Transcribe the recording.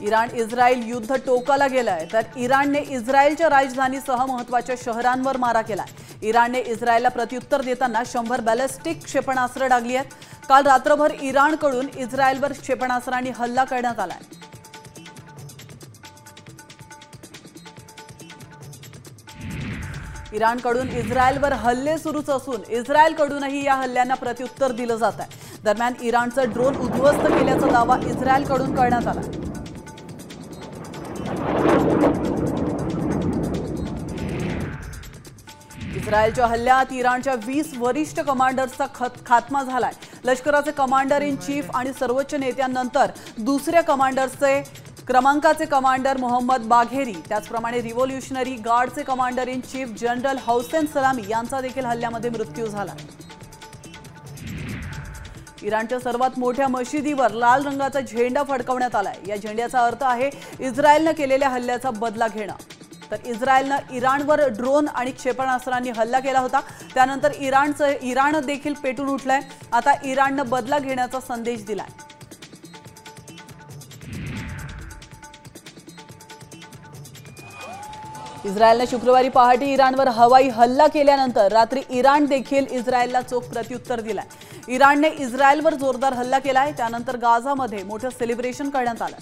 Iran Israel युद्ध टोकाला गेलंय तर इराणने इस्रायलच्या राजधानीसह महत्त्वाच्या शहरांवर मारा केलाय। इराणने इस्रायलला प्रत्युत्तर देताना 100 बॅलिस्टिक क्षेपणास्त्र डागली आहेत। काल रात्रभर इराणकडून इस्रायलवर क्षेपणास्त्रांनी हल्ला करण्यात आलाय। इराणकडून इस्रायलवर हल्ले सुरूच असून इस्रायलकडूनही या हल्ल्यांना प्रत्युत्तर दिलं जात आहे। दरम्यान इराणचं ड्रोन उद्ध्वस्त केल्याचा दावा इस्रायलकडून करण्यात आला। इस्रायलच्या हल्ल्यात इराणच्या 20 वरिष्ठ कमांडर्सचा खात्मा झालाय। लष्कराचे कमांडर इन चीफ आणि सर्वोच्च नेत्यांनंतर दुसऱ्या क्रमांकाचे कमांडर मोहम्मद बाघेरी, त्याचप्रमाणे रिव्होल्युशनरी गार्डचे commander in chief general Hossein Salami यांचा देखील हल्ल्यामध्ये मृत्यू झाला। इराणच्या सर्वात मोठ्या मशिदीवर लाल रंगाचा झेंडा फडकवण्यात आलाय। या झेंड्याचा अर्थ आहे इस्रायलने केलेल्या हल्ल्याचा बदला घेणं। तर इस्रायलने इराणवर ड्रोन आणि क्षेपणास्त्रांनी हल्ला केला होता, त्यानंतर इराण देखील पेटून उठलाय। आता इराणने बदला घेण्याचा संदेश दिलाय। इस्रायलने शुक्रवारी पहाटे इराणवर हवाई हल्ला केल्यानंतर रात्री इराण देखील इस्रायलला चोख प्रत्युत्तर दिलंय। इराणने इस्रायलवर जोरदार हल्ला केलाय, त्यानंतर गाझामध्ये मोठं सेलिब्रेशन करण्यात आलं।